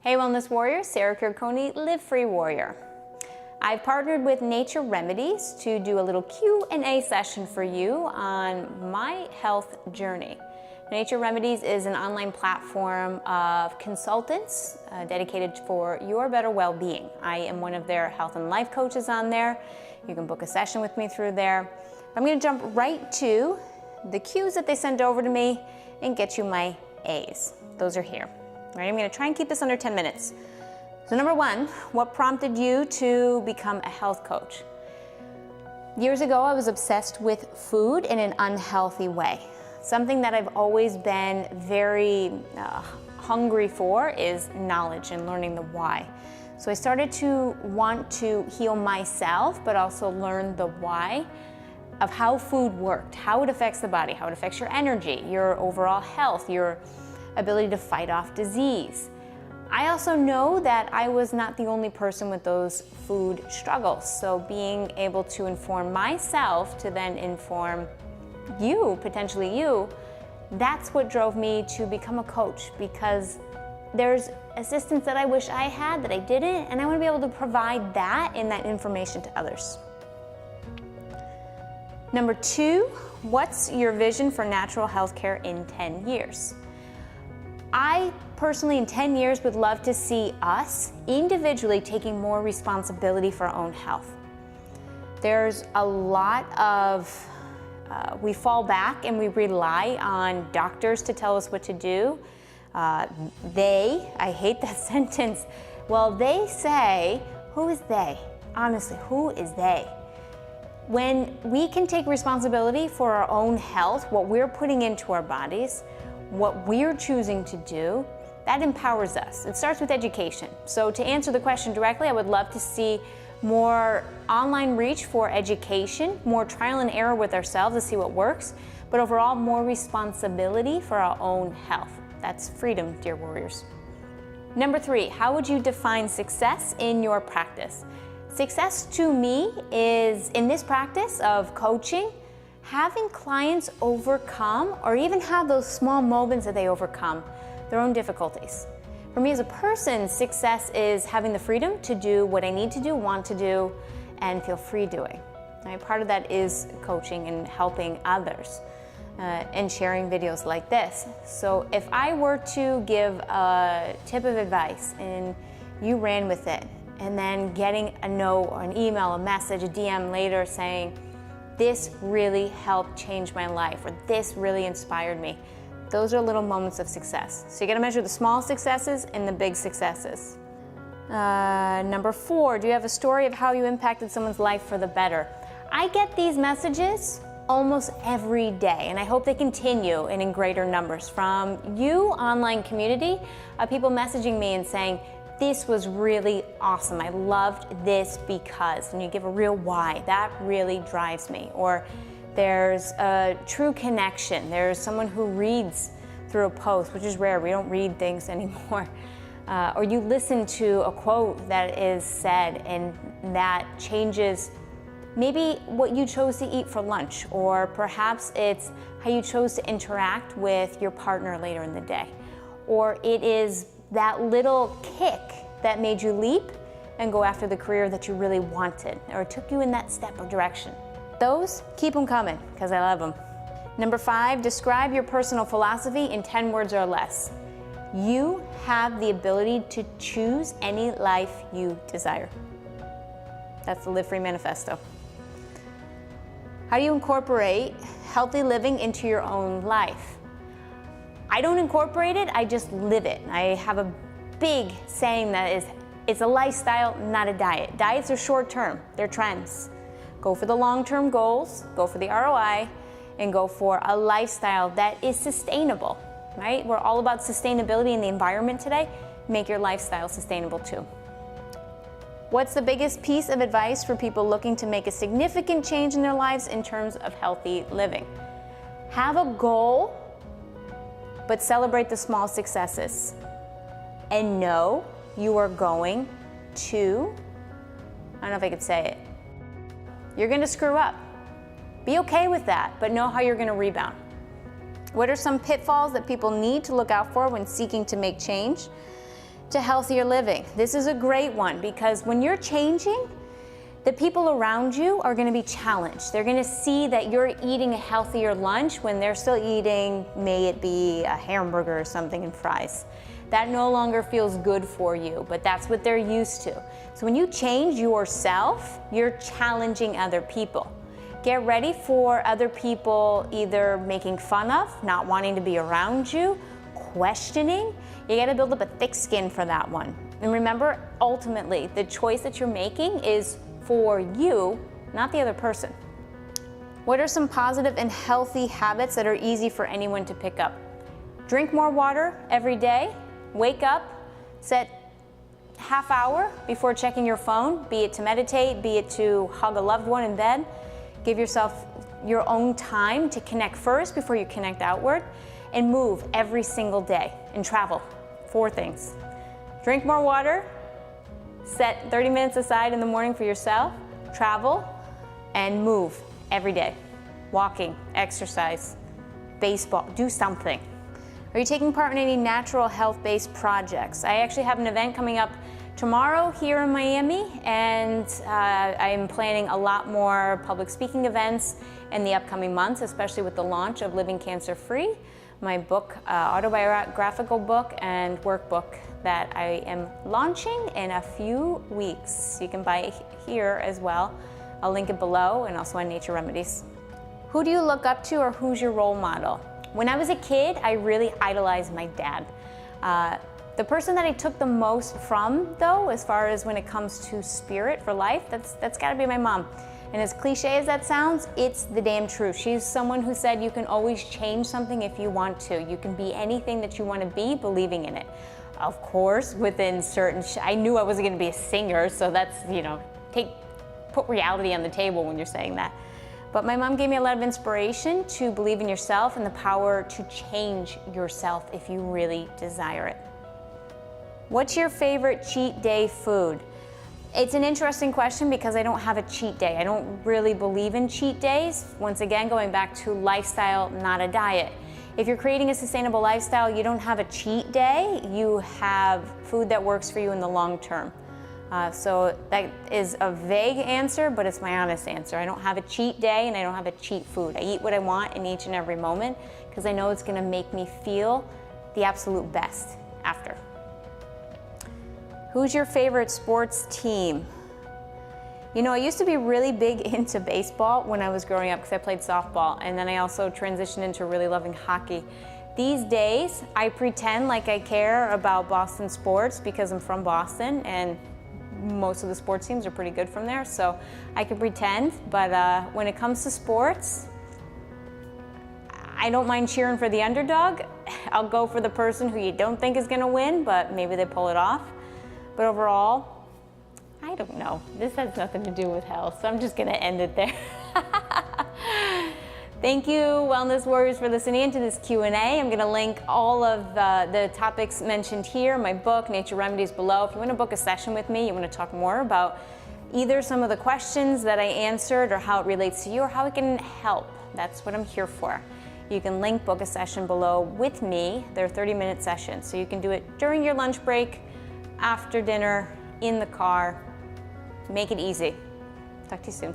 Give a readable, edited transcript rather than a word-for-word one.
Hey Wellness Warriors, Sarah Kirkoni, Live Free Warrior. I've partnered with Nature Remedies to do a little Q&A session for you on my health journey. Nature Remedies is an online platform of consultants dedicated for your better well-being. I am one of their health and life coaches on there. You can book a session with me through there. I'm going to jump right to the Q's that they sent over to me and get you my A's. Those are here. All right, I'm going to try and keep this under 10 minutes. So number one, what prompted you to become a health coach? Years ago, I was obsessed with food in an unhealthy way. Something that I've always been very hungry for is knowledge and learning the why. So I started to want to heal myself, but also learn the why of how food worked, how it affects the body, how it affects your energy, your overall health, your ability to fight off disease. I also know that I was not the only person with those food struggles. So being able to inform myself to then inform you, potentially you, that's what drove me to become a coach, because there's assistance that I wish I had that I didn't, and I want to be able to provide that and that information to others. Number two, what's your vision for natural healthcare in 10 years? I personally, in 10 years, would love to see us individually taking more responsibility for our own health. There's a lot of, we fall back and we rely on doctors to tell us what to do. I hate that sentence. Well, they say, who is they? Honestly, who is they? When we can take responsibility for our own health, what we're putting into our bodies, what we're choosing to do, that empowers us. It starts with education. So to answer the question directly, I would love to see more online reach for education, more trial and error with ourselves to see what works, but overall more responsibility for our own health. That's freedom, dear warriors. Number three, how would you define success in your practice? Success to me is, in this practice of coaching, having clients overcome or even have those small moments that they overcome their own difficulties. For me as a person, success is having the freedom to do what I need to do, want to do, and feel free doing. Right? Part of that is coaching and helping others and sharing videos like this. So if I were to give a tip of advice and you ran with it, and then getting a note or an email, a message, a DM later saying, this really helped change my life, or this really inspired me. Those are little moments of success. So you gotta measure the small successes and the big successes. Number four, do you have a story of how you impacted someone's life for the better? I get these messages almost every day, and I hope they continue and in greater numbers from you, online community, of people messaging me and saying, this was really awesome. I loved this because, and you give a real why. That really drives me. Or there's a true connection. There's someone who reads through a post, which is rare. We don't read things anymore. Or you listen to a quote that is said and that changes maybe what you chose to eat for lunch, or perhaps it's how you chose to interact with your partner later in the day. Or it is that little kick that made you leap and go after the career that you really wanted, or took you in that step or direction. Those, keep them coming, because I love them. Number five, describe your personal philosophy in 10 words or less. You have the ability to choose any life you desire. That's the Live Free Manifesto. How do you incorporate healthy living into your own life? I don't incorporate it, I just live it. I have a big saying that is, it's a lifestyle, not a diet. Diets are short term, they're trends. Go for the long-term goals, go for the ROI, and go for a lifestyle that is sustainable, right? We're all about sustainability in the environment today. Make your lifestyle sustainable too. What's the biggest piece of advice for people looking to make a significant change in their lives in terms of healthy living? Have a goal, but celebrate the small successes. And know you are going to, I don't know if I could say it, you're gonna screw up. Be okay with that, but know how you're gonna rebound. What are some pitfalls that people need to look out for when seeking to make change? to healthier living. This is a great one because when you're changing, the people around you are going to be challenged. They're going to see that you're eating a healthier lunch when they're still eating, may it be a hamburger or something and fries. That no longer feels good for you, but that's what they're used to. So when you change yourself, you're challenging other people. Get ready for other people either making fun of, not wanting to be around you, questioning. You got to build up a thick skin for that one. And remember, ultimately, the choice that you're making is for you, not the other person. What are some positive and healthy habits that are easy for anyone to pick up? Drink more water every day. Wake up, set half hour before checking your phone, be it to meditate, be it to hug a loved one in bed. Give yourself your own time to connect first before you connect outward, and move every single day and travel. 4 things. Drink more water, set 30 minutes aside in the morning for yourself, travel, and move every day. Walking, exercise, baseball, do something. Are you taking part in any natural health-based projects? I actually have an event coming up tomorrow here in Miami, and I'm planning a lot more public speaking events in the upcoming months, especially with the launch of Living Cancer Free, my book, autobiographical book and workbook that I am launching in a few weeks. You can buy it here as well. I'll link it below and also on Nature Remedies. Who do you look up to, or who's your role model? When I was a kid, I really idolized my dad. The person that I took the most from, though, as far as when it comes to spirit for life, that's gotta be my mom. And as cliche as that sounds, it's the damn truth. She's someone who said you can always change something if you want to. You can be anything that you want to be, believing in it. Of course, within certain, I knew I wasn't gonna be a singer, so that's, put reality on the table when you're saying that. But my mom gave me a lot of inspiration to believe in yourself and the power to change yourself if you really desire it. What's your favorite cheat day food? It's an interesting question because I don't have a cheat day. I don't really believe in cheat days. Once again, going back to lifestyle, not a diet. If you're creating a sustainable lifestyle, you don't have a cheat day. You have food that works for you in the long term. So that is a vague answer, but it's my honest answer. I don't have a cheat day and I don't have a cheat food. I eat what I want in each and every moment because I know it's gonna make me feel the absolute best after. Who's your favorite sports team? I used to be really big into baseball when I was growing up because I played softball, and then I also transitioned into really loving hockey. These days, I pretend like I care about Boston sports because I'm from Boston, and most of the sports teams are pretty good from there, so I can pretend, but when it comes to sports, I don't mind cheering for the underdog. I'll go for the person who you don't think is gonna win, but maybe they pull it off. But overall, I don't know. This has nothing to do with health, so I'm just gonna end it there. Thank you, Wellness Warriors, for listening into this Q&A. I'm gonna link all of the topics mentioned here, my book, Nature Remedies, below. If you wanna book a session with me, you wanna talk more about either some of the questions that I answered or how it relates to you or how it can help, that's what I'm here for. You can book a session below with me. They're 30-minute sessions, so you can do it during your lunch break, after dinner, in the car. Make it easy. Talk to you soon.